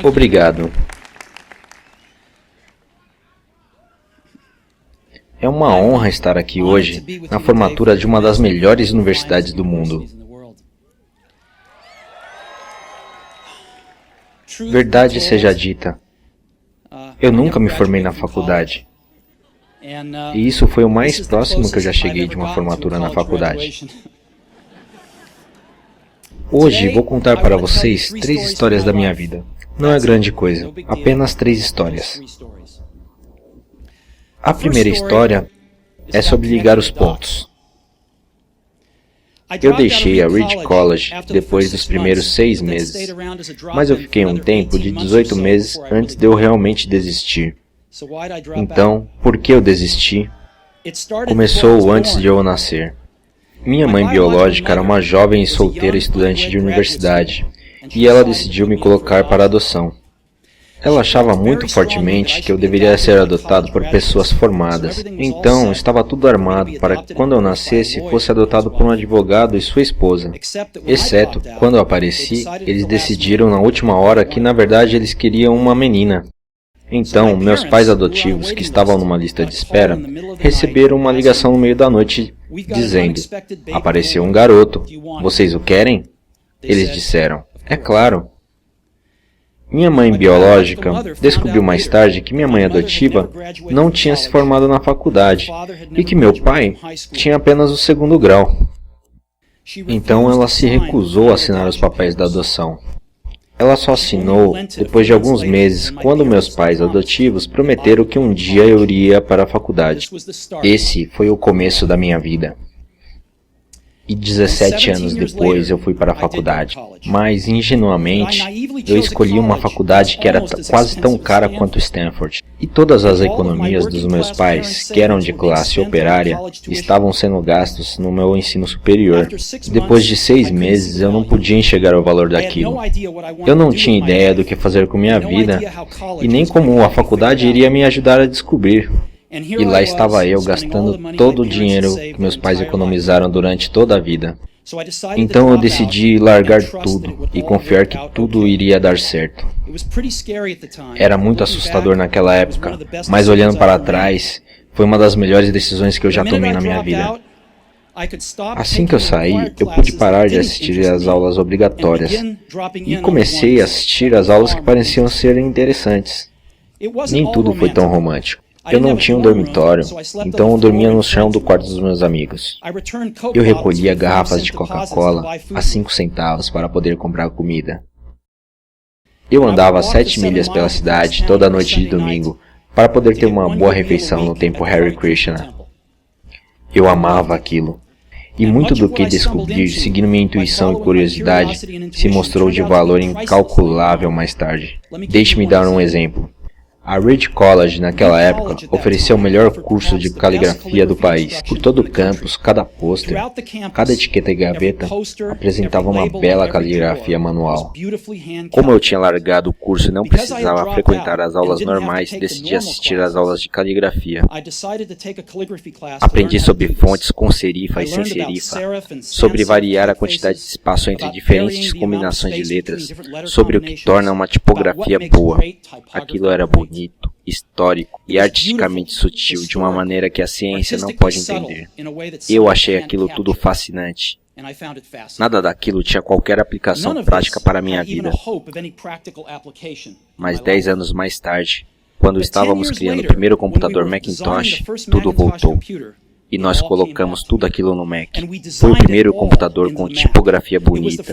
Obrigado. É uma honra estar aqui hoje, na formatura de uma das melhores universidades do mundo. Verdade seja dita, eu nunca me formei na faculdade. E isso foi o mais próximo que eu já cheguei de uma formatura na faculdade. Hoje vou contar para vocês 3 histórias da minha vida. Não é grande coisa, apenas 3 histórias. A primeira história é sobre ligar os pontos. Eu deixei a Reed College depois dos primeiros 6 meses, mas eu fiquei um tempo de 18 meses antes de eu realmente desistir. Então, por que eu desisti? Começou antes de eu nascer. Minha mãe biológica era uma jovem e solteira estudante de universidade, e ela decidiu me colocar para adoção. Ela achava muito fortemente que eu deveria ser adotado por pessoas formadas, então estava tudo armado para que quando eu nascesse fosse adotado por um advogado e sua esposa. Exceto, quando eu apareci, eles decidiram na última hora que na verdade eles queriam uma menina. Então, meus pais adotivos, que estavam numa lista de espera, receberam uma ligação no meio da noite dizendo: apareceu um garoto, vocês o querem? Eles disseram: é claro. Minha mãe biológica descobriu mais tarde que minha mãe adotiva não tinha se formado na faculdade e que meu pai tinha apenas o 2º grau. Então ela se recusou a assinar os papéis da adoção. Ela só assinou depois de alguns meses, quando meus pais adotivos prometeram que um dia eu iria para a faculdade. Esse foi o começo da minha vida. E 17 anos depois eu fui para a faculdade. Mas, ingenuamente, eu escolhi uma faculdade que era quase tão cara quanto Stanford. E todas as economias dos meus pais, que eram de classe operária, estavam sendo gastos no meu ensino superior. Depois de 6 meses, eu não podia enxergar o valor daquilo. Eu não tinha ideia do que fazer com minha vida, e nem como a faculdade iria me ajudar a descobrir. E lá estava eu gastando todo o dinheiro que meus pais economizaram durante toda a vida. Então eu decidi largar tudo e confiar que tudo iria dar certo. Era muito assustador naquela época, mas olhando para trás, foi uma das melhores decisões que eu já tomei na minha vida. Assim que eu saí, eu pude parar de assistir às aulas obrigatórias e comecei a assistir às aulas que pareciam ser interessantes. Nem tudo foi tão romântico. Eu não tinha um dormitório, então eu dormia no chão do quarto dos meus amigos. Eu recolhia garrafas de Coca-Cola a 5 centavos para poder comprar comida. Eu andava 7 milhas pela cidade toda noite de domingo para poder ter uma boa refeição no templo Hare Krishna. Eu amava aquilo. E muito do que descobrir, seguindo minha intuição e curiosidade, se mostrou de valor incalculável mais tarde. Deixe-me dar um exemplo. A Reed College, naquela época, oferecia o melhor curso de caligrafia do país. Por todo o campus, cada pôster, cada etiqueta e gaveta apresentava uma bela caligrafia manual. Como eu tinha largado o curso e não precisava frequentar as aulas normais, decidi assistir às aulas de caligrafia. Aprendi sobre fontes com serifa e sem serifa, sobre variar a quantidade de espaço entre diferentes combinações de letras, sobre o que torna uma tipografia boa. Aquilo era bonito, histórico e artisticamente sutil de uma maneira que a ciência não pode entender. Eu achei aquilo tudo fascinante. Nada daquilo tinha qualquer aplicação prática para a minha vida. Mas 10 anos mais tarde, quando estávamos criando o primeiro computador Macintosh, tudo voltou. E nós colocamos tudo aquilo no Mac. Foi o primeiro computador com tipografia bonita.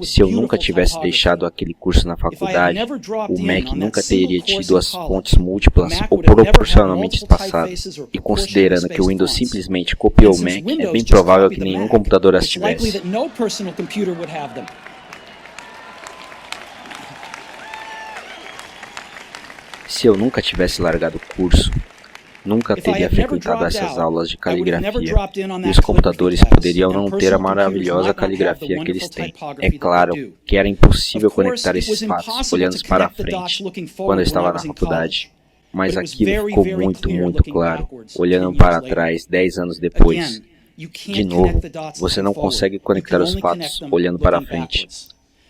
Se eu nunca tivesse deixado aquele curso na faculdade, o Mac nunca teria tido as fontes múltiplas ou proporcionalmente espaçadas. E considerando que o Windows simplesmente copiou o Mac, é bem provável que nenhum computador as tivesse. Se eu nunca tivesse largado o curso, nunca teria frequentado essas aulas de caligrafia, e os computadores poderiam não ter a maravilhosa caligrafia que eles têm. É claro que era impossível conectar esses fatos olhando para a frente, quando eu estava na faculdade. Mas aquilo ficou muito claro, olhando para trás 10 anos depois. De novo, você não consegue conectar os fatos olhando para a frente.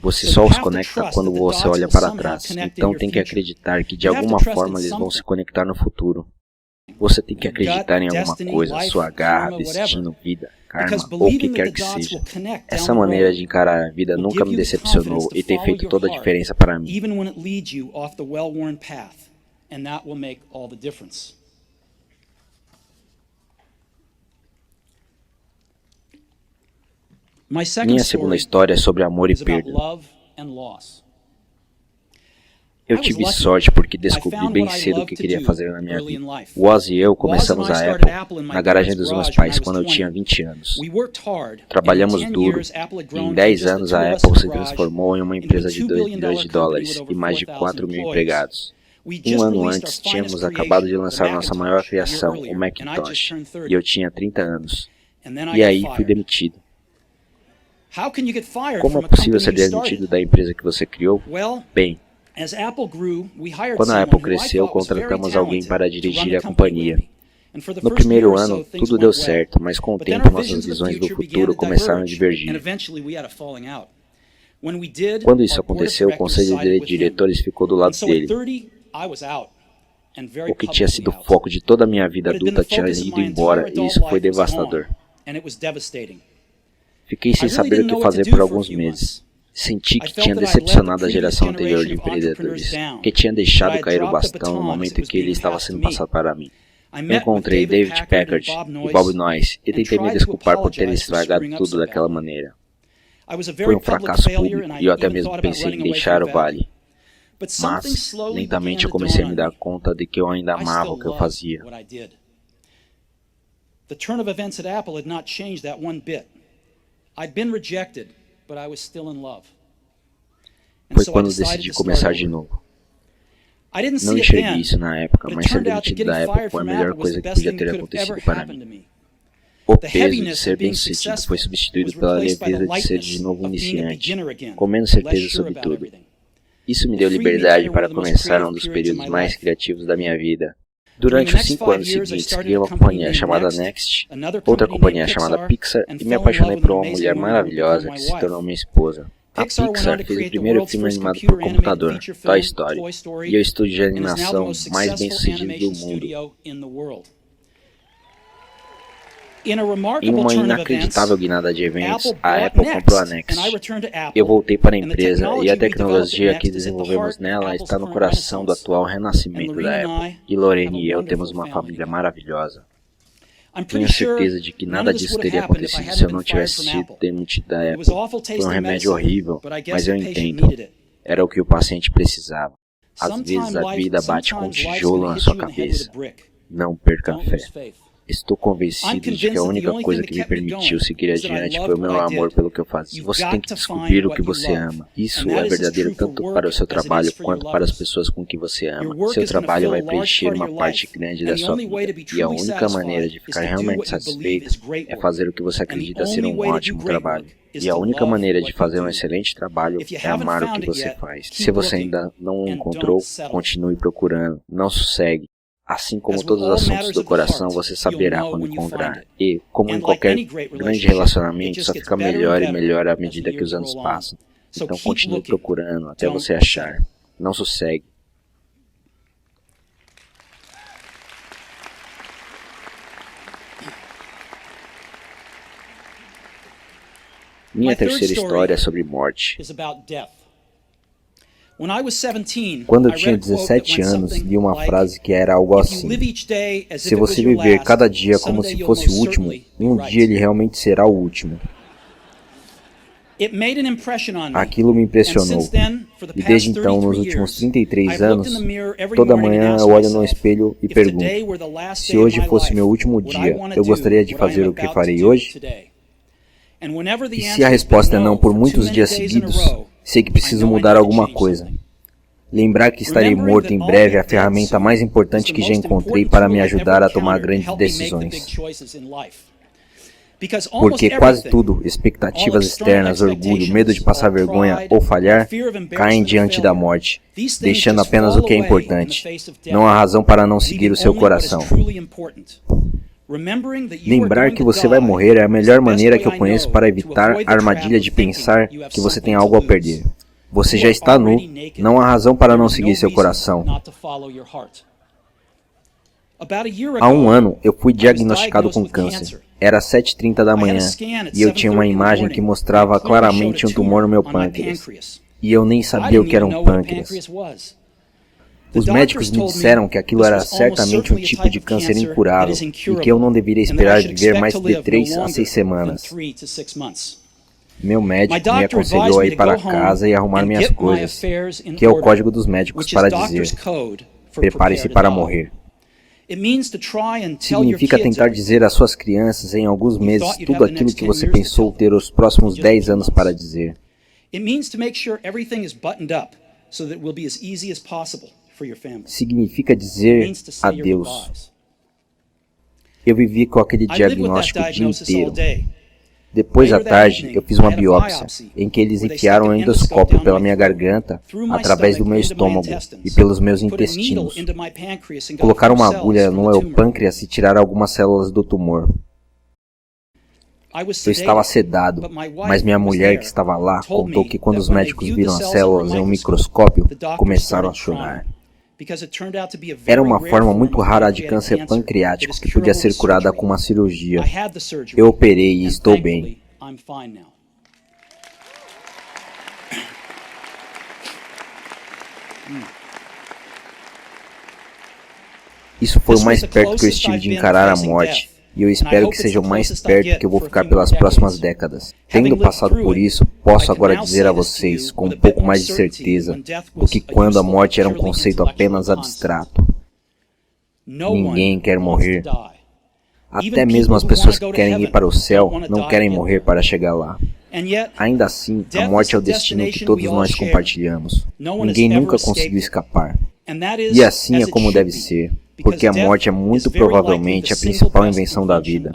Você só os conecta quando você olha para trás, então tem que acreditar que de alguma forma eles vão se conectar no futuro. Você tem que acreditar em alguma coisa, sua garra, destino, vida, karma, ou o que quer que seja. Essa maneira de encarar a vida nunca me decepcionou e tem feito toda a diferença para mim. Minha segunda história é sobre amor e perda. Eu tive sorte porque descobri bem cedo o que queria fazer na minha vida. O Oz e eu começamos a Apple na garagem dos meus pais quando eu tinha 20 anos. Trabalhamos duro e em 10 anos a Apple se transformou em uma empresa de 2 milhões de dólares e mais de 4 mil empregados. Um ano antes, tínhamos acabado de lançar nossa maior criação, o Macintosh, e eu tinha 30 anos. E aí fui demitido. Como é possível ser demitido da empresa que você criou? Bem, quando a Apple cresceu, contratamos alguém para dirigir a companhia. No primeiro ano, tudo deu certo, mas com o tempo nossas visões do futuro começaram a divergir. Quando isso aconteceu, o conselho de diretores ficou do lado dele. O que tinha sido o foco de toda a minha vida adulta tinha ido embora e isso foi devastador. Fiquei sem saber o que fazer por alguns meses. Senti que tinha decepcionado a geração anterior de empreendedores, que tinha deixado cair o bastão no momento em que ele estava sendo passado para mim. Encontrei David Packard e Bob Noyce e tentei me desculpar por ter estragado tudo daquela maneira. Foi um fracasso público e eu até mesmo pensei em deixar o vale. Mas, lentamente eu comecei a me dar conta de que eu ainda amava o que eu fazia. The turn of events at Apple had not changed that one bit. I'd been rejected, but I was still in love. Foi quando decidi começar de novo. Não enxerguei isso na época, mas ser demitido da Apple foi a melhor coisa que podia ter acontecido para mim. O peso de ser bem-sucedido foi substituído pela leveza de ser de novo iniciante, com menos certeza sobre tudo. Isso me deu liberdade para começar um dos períodos mais criativos da minha vida. Durante os 5 anos seguintes, criei uma companhia chamada Next, outra companhia chamada Pixar e me apaixonei por uma mulher maravilhosa que se tornou minha esposa. A Pixar fez o primeiro filme animado por computador, Toy Story, e é o estúdio de animação mais bem sucedido do mundo. Em uma inacreditável guinada de eventos, a Apple comprou a Next. Eu voltei para a empresa e a tecnologia que desenvolvemos nela está no coração do atual renascimento da Apple. E Lorraine e eu temos uma família maravilhosa. Tenho certeza de que nada disso teria acontecido se eu não tivesse sido demitido da Apple. Foi um remédio horrível, mas eu entendo. Era o que o paciente precisava. Às vezes a vida bate com um tijolo na sua cabeça. Não perca a fé. Estou convencido de que a única coisa que me permitiu seguir adiante foi o meu amor pelo que eu fazia. Você tem que descobrir o que você ama. Isso é verdadeiro tanto para o seu trabalho quanto para as pessoas com que você ama. Seu trabalho vai preencher uma parte grande da sua vida. E a única maneira de ficar realmente satisfeito é fazer o que você acredita ser um ótimo trabalho. E a única maneira de fazer um excelente trabalho é amar o que você faz. Se você ainda não o encontrou, continue procurando. Não sossegue. Assim como todos os assuntos do coração, você saberá quando encontrar. E, como em qualquer grande relacionamento, só fica melhor e melhor à medida que os anos passam. Então continue procurando até você achar. Não sossegue. Minha terceira história é sobre morte. Quando eu tinha 17 anos, li uma frase que era algo assim: se você viver cada dia como se fosse o último, um dia ele realmente será o último. Aquilo me impressionou. E desde então, nos últimos 33 anos, toda manhã eu olho no espelho e pergunto: se hoje fosse meu último dia, eu gostaria de fazer o que farei hoje? E se a resposta é não por muitos dias seguidos, sei que preciso mudar alguma coisa. Lembrar que estarei morto em breve é a ferramenta mais importante que já encontrei para me ajudar a tomar grandes decisões. Porque quase tudo, expectativas externas, orgulho, medo de passar vergonha ou falhar, caem diante da morte, deixando apenas o que é importante. Não há razão para não seguir o seu coração. Lembrar que você vai morrer é a melhor maneira que eu conheço para evitar a armadilha de pensar que você tem algo a perder. Você já está nu, não há razão para não seguir seu coração. Há um ano, eu fui diagnosticado com câncer. Era 7h30 da manhã e eu tinha uma imagem que mostrava claramente um tumor no meu pâncreas. E eu nem sabia o que era um pâncreas. Os médicos me disseram que aquilo era certamente um tipo de câncer incurável e que eu não deveria esperar viver mais de 3 a 6 semanas. Meu médico me aconselhou a ir para casa e arrumar minhas coisas, que é o código dos médicos para dizer: prepare-se para morrer. Significa tentar dizer às suas crianças em alguns meses tudo aquilo que você pensou ter os próximos 10 anos para dizer. Significa dizer adeus. Eu vivi com aquele diagnóstico o dia inteiro. Depois, à tarde, eu fiz uma biópsia, em que eles enfiaram um endoscópio pela minha garganta, através do meu estômago e pelos meus intestinos. Colocaram uma agulha no meu pâncreas e tiraram algumas células do tumor. Eu estava sedado, mas minha mulher, que estava lá, contou que quando os médicos viram as células em um microscópio, começaram a chorar. Era uma forma muito rara de câncer pancreático que podia ser curada com uma cirurgia. Eu operei e estou bem. Isso foi o mais perto que eu estive de encarar a morte. E eu espero que seja o mais perto que eu vou ficar pelas próximas décadas. Tendo passado por isso, posso agora dizer a vocês, com um pouco mais de certeza, do que quando a morte era um conceito apenas abstrato. Ninguém quer morrer. Até mesmo as pessoas que querem ir para o céu não querem morrer para chegar lá. Ainda assim, a morte é o destino que todos nós compartilhamos. Ninguém nunca conseguiu escapar. E assim é como deve ser. Porque a morte é muito provavelmente a principal invenção da vida.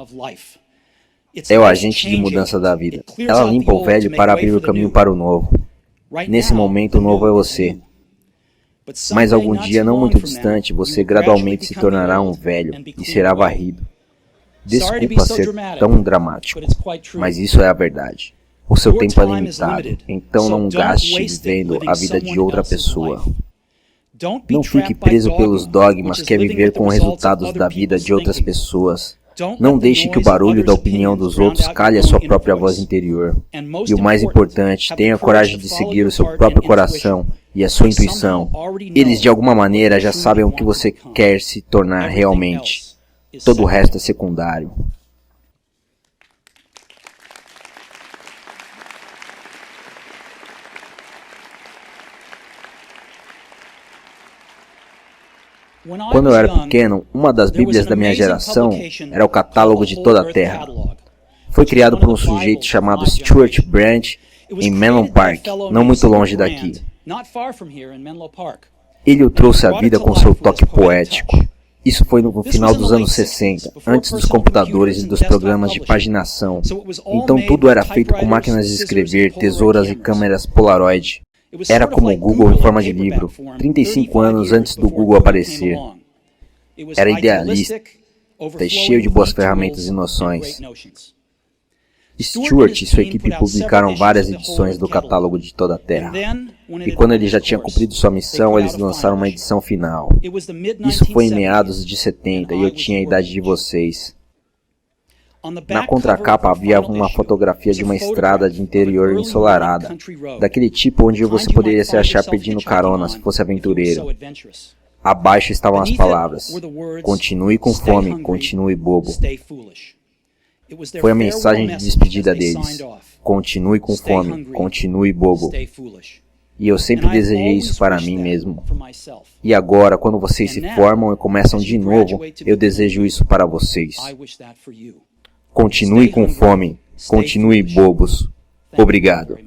É o agente de mudança da vida. Ela limpa o velho para abrir o caminho para o novo. Nesse momento, o novo é você. Mas algum dia não muito distante, você gradualmente se tornará um velho e será varrido. Desculpa ser tão dramático, mas isso é a verdade. O seu tempo é limitado, então não gaste vivendo a vida de outra pessoa. Não fique preso pelos dogmas que é viver com os resultados da vida de outras pessoas. Não deixe que o barulho da opinião dos outros calhe a sua própria voz interior. E o mais importante, tenha coragem de seguir o seu próprio coração e a sua intuição. Eles de alguma maneira já sabem o que você quer se tornar realmente. Todo o resto é secundário. Quando eu era pequeno, uma das bíblias da minha geração era o Catálogo de Toda a Terra. Foi criado por um sujeito chamado Stuart Brandt em Menlo Park, não muito longe daqui. Ele o trouxe à vida com seu toque poético. Isso foi no final dos anos 60, antes dos computadores e dos programas de paginação. Então tudo era feito com máquinas de escrever, tesouras e câmeras Polaroid. Era como o Google em forma de livro, 35 anos antes do Google aparecer. Era idealista e cheio de boas ferramentas e noções. Stuart e sua equipe publicaram várias edições do Catálogo de Toda a Terra. E quando ele já tinha cumprido sua missão, eles lançaram uma edição final. Isso foi em meados de 70 e eu tinha a idade de vocês. Na contracapa havia uma fotografia de uma estrada de interior ensolarada, daquele tipo onde você poderia se achar pedindo carona se fosse aventureiro. Abaixo estavam as palavras: continue com fome, continue bobo. Foi a mensagem de despedida deles: continue com fome, continue bobo. E eu sempre desejei isso para mim mesmo. E agora, quando vocês se formam e começam de novo, eu desejo isso para vocês. Continue com fome, continue bobos. Obrigado.